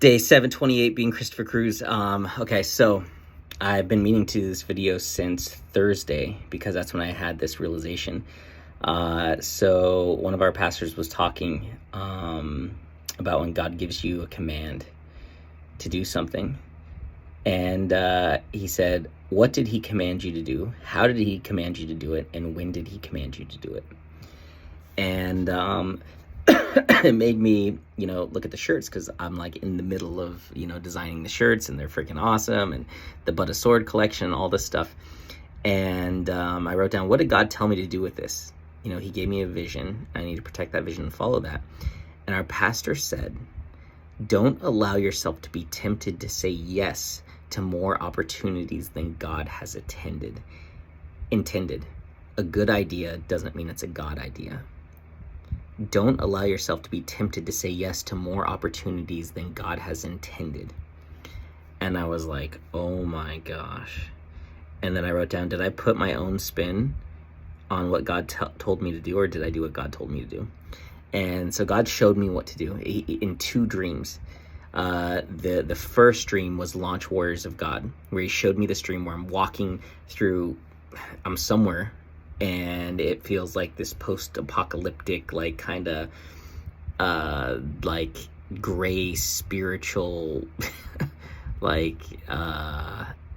Day 728 being Christopher Cruz. Okay, so I've been meaning to do this video since Thursday because that's when I had this realization. So one of our pastors was talking about when God gives you a command to do something. And he said, what did he command you to do? How did he command you to do it? And when did he command you to do it? And it made me, look at the shirts because I'm like in the middle of, designing the shirts, and they're freaking awesome, and the But a Sword collection and all this stuff. And I wrote down, what did God tell me to do with this? He gave me a vision. I need to protect that vision and follow that. And our pastor said, don't allow yourself to be tempted to say yes to more opportunities than God has intended. A good idea doesn't mean it's a God idea. Don't allow yourself to be tempted to say yes to more opportunities than God has intended. And I was like, oh my gosh. And then I wrote down, did I put my own spin on what God told me to do, or did I do what God told me to do? And so God showed me what to do in two dreams. The first dream was Launch Warriors of God, where he showed me this dream where I'm walking through, I'm somewhere, and it feels like this post-apocalyptic, like kind of like gray spiritual like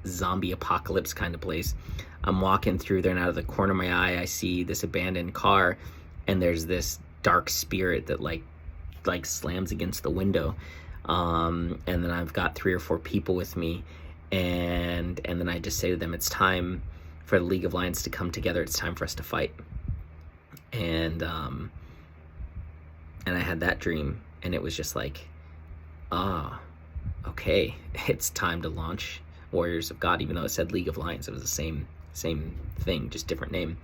zombie apocalypse kind of place. I'm walking through there, and out of the corner of my eye I see this abandoned car, and there's this dark spirit that like slams against the window, and then I've got 3 or 4 people with me, and then I just say to them, it's time for the League of Lions to come together. It's time for us to fight. And I had that dream, and it was just like, okay, it's time to launch Warriors of God, even though it said League of Lions. It was the same thing, just different name.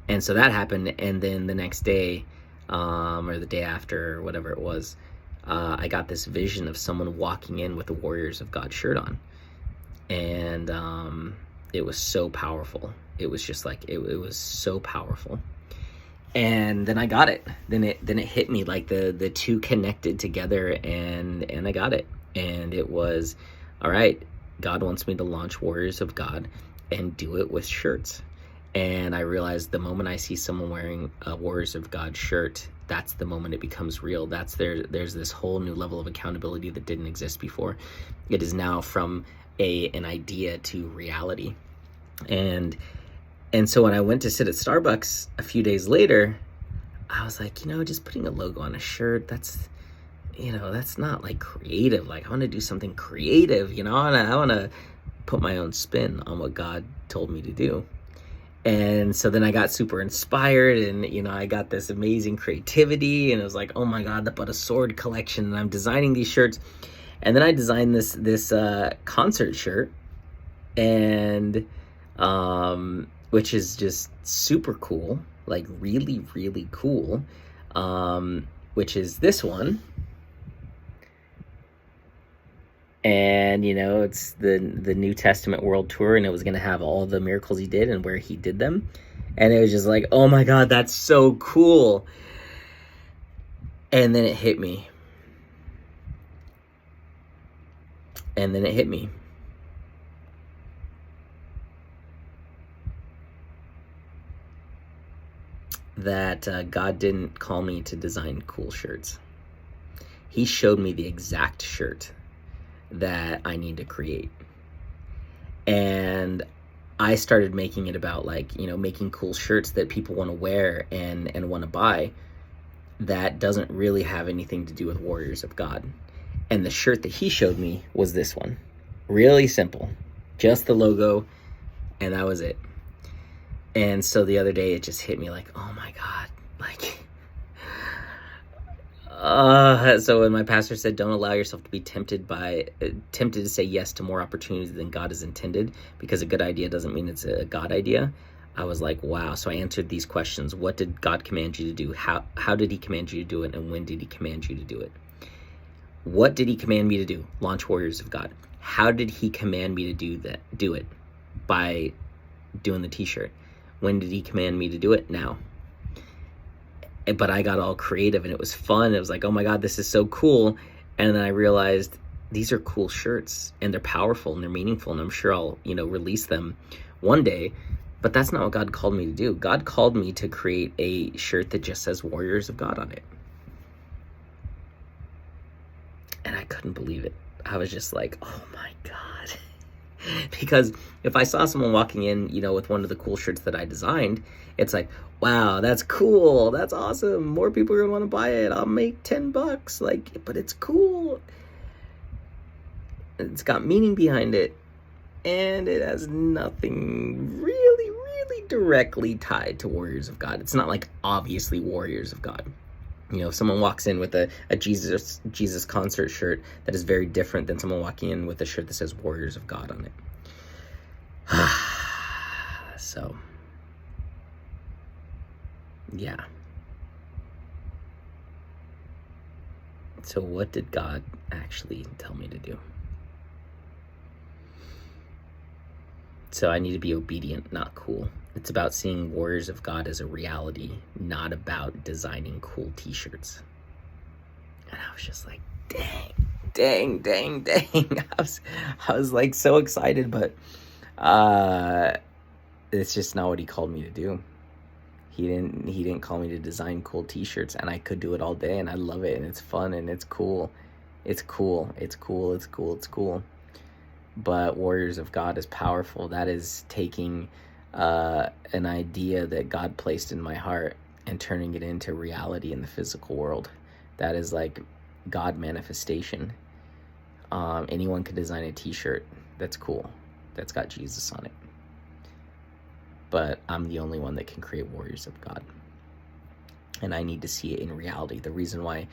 And so that happened, and then the next day, or the day after, or whatever it was, I got this vision of someone walking in with a Warriors of God shirt on. And it was so powerful. It was just like, it was so powerful. And then I got it. Then it hit me, like the two connected together, and I got it. And it was, all right, God wants me to launch Warriors of God and do it with shirts. And I realized the moment I see someone wearing a Warriors of God shirt, that's the moment it becomes real. There's this whole new level of accountability that didn't exist before. It is now from an idea to reality. And so when I went to sit at Starbucks a few days later, I was like, just putting a logo on a shirt, that's not like creative. Like, I want to do something creative, I want to put my own spin on what God told me to do. And so then I got super inspired, and I got this amazing creativity, and it was like, oh my God, the But a Sword collection, and I'm designing these shirts. And then I designed this concert shirt, and which is just super cool, like really, really cool, which is this one. And it's the New Testament World Tour, and it was going to have all the miracles he did and where he did them. And it was just like, oh my God, that's so cool. And then it hit me. That God didn't call me to design cool shirts. He showed me the exact shirt that I need to create. And I started making it about making cool shirts that people want to wear and want to buy, that doesn't really have anything to do with Warriors of God. And the shirt that he showed me was this one. Really simple. Just the logo, and that was it. And so the other day it just hit me like, oh my God, so when my pastor said, don't allow yourself to be tempted to say yes to more opportunities than God has intended, because a good idea doesn't mean it's a God idea, I was like, wow. So I answered these questions. What did God command you to do? How did he command you to do it? And when did he command you to do it? What did he command me to do? Launch Warriors of God. How did he command me to do it? By doing the t-shirt. When did he command me to do it? Now. But I got all creative, and it was fun. It was like, oh my God, this is so cool. And then I realized these are cool shirts and they're powerful and they're meaningful, and I'm sure I'll, release them one day. But that's not what God called me to do. God called me to create a shirt that just says Warriors of God on it. And I couldn't believe it. I was just like, oh my God. Because if I saw someone walking in, with one of the cool shirts that I designed, it's like, wow, that's cool. That's awesome. More people are going to want to buy it. I'll make $10. But it's cool. It's got meaning behind it. And it has nothing really, really directly tied to Warriors of God. It's not like obviously Warriors of God. If someone walks in with a Jesus concert shirt, that is very different than someone walking in with a shirt that says Warriors of God on it. So, yeah. So what did God actually tell me to do? So I need to be obedient, not cool. It's about seeing Warriors of God as a reality, not about designing cool t-shirts. And I was just like, dang. I was like so excited, but it's just not what he called me to do. He didn't call me to design cool t-shirts, and I could do it all day, and I love it, and it's fun, and it's cool. It's cool. But Warriors of God is powerful. That is taking an idea that God placed in my heart and turning it into reality in the physical world. That is like God manifestation. Anyone can design a t-shirt that's cool, that's got Jesus on it. But I'm the only one that can create Warriors of God. And I need to see it in reality. The reason why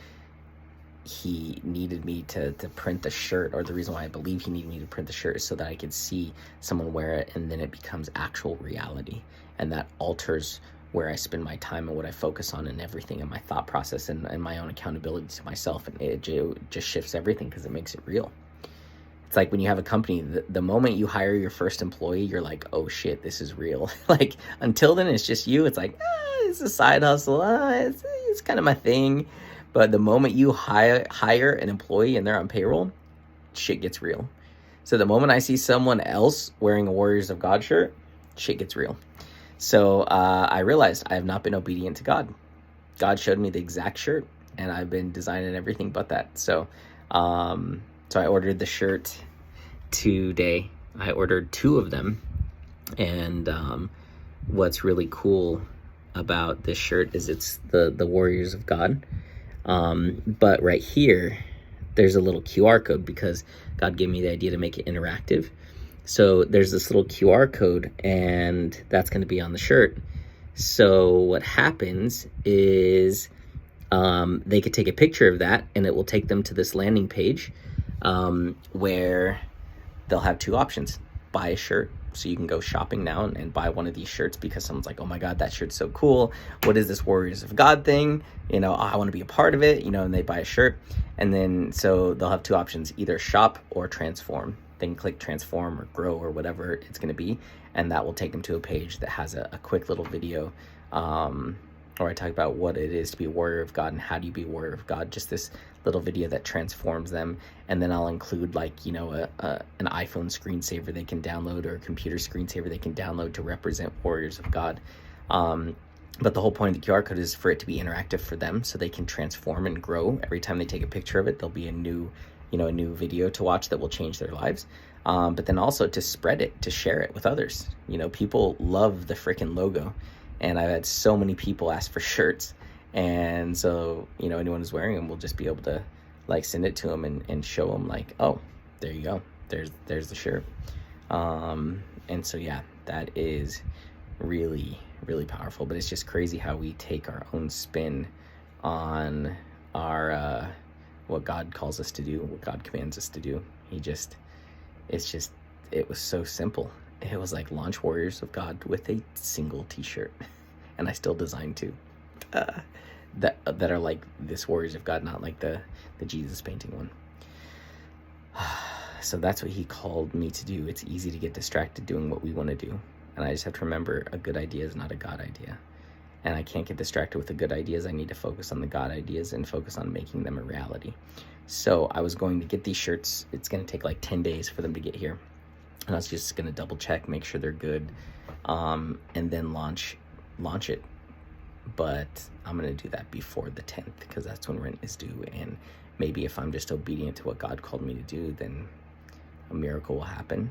he needed me to print the shirt, or the reason why I believe he needed me to print the shirt, is so that I could see someone wear it, and then it becomes actual reality, and that alters where I spend my time and what I focus on and everything, and my thought process and my own accountability to myself, and it just shifts everything because it makes it real. It's like when you have a company, the moment you hire your first employee, you're like, oh shit, this is real. Like until then it's just you. It's like, it's a side hustle, it's kind of my thing. But the moment you hire an employee and they're on payroll, shit gets real. So the moment I see someone else wearing a Warriors of God shirt, shit gets real. So I realized I have not been obedient to God. God showed me the exact shirt, and I've been designing everything but that. So I ordered the shirt today. I ordered 2 of them. And what's really cool about this shirt is it's the Warriors of God. But right here, there's a little QR code because God gave me the idea to make it interactive. So there's this little QR code, and that's going to be on the shirt. So what happens is they could take a picture of that, and it will take them to this landing page where they'll have 2 options. Buy a shirt. So you can go shopping now and buy one of these shirts because someone's like, oh my God, that shirt's so cool. What is this Warriors of God thing? I want to be a part of it, and they buy a shirt. And then, so they'll have 2 options, either shop or transform. They can click transform or grow or whatever it's going to be. And that will take them to a page that has a quick little video, or I talk about what it is to be a warrior of God and how do you be a warrior of God, just this little video that transforms them. And then I'll include an iPhone screensaver they can download, or a computer screensaver they can download to represent Warriors of God. But the whole point of the QR code is for it to be interactive for them, so they can transform and grow. Every time they take a picture of it, there'll be a new video to watch that will change their lives. But then also to spread it, to share it with others. People love the freaking logo. And I've had so many people ask for shirts. And so, anyone who's wearing them will just be able to send it to them and show them oh, there you go. There's the shirt. And so, yeah, that is really, really powerful. But it's just crazy how we take our own spin on our, what God calls us to do, what God commands us to do. It was so simple. It was like launch Warriors of God with a single t-shirt. And I still design 2 that are like this Warriors of God, not like the Jesus painting one. So that's what he called me to do. It's easy to get distracted doing what we want to do. And I just have to remember, a good idea is not a God idea. and I can't get distracted with the good ideas. I need to focus on the God ideas and focus on making them a reality. So I was going to get these shirts. It's going to take like 10 days for them to get here. And I was just going to double check, make sure they're good, and then launch it. But I'm going to do that before the 10th, because that's when rent is due. And maybe if I'm just obedient to what God called me to do, then a miracle will happen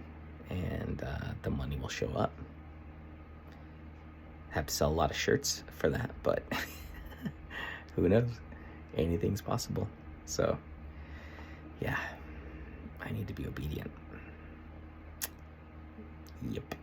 and the money will show up. Have to sell a lot of shirts for that, but who knows? Anything's possible. So yeah, I need to be obedient. Yep.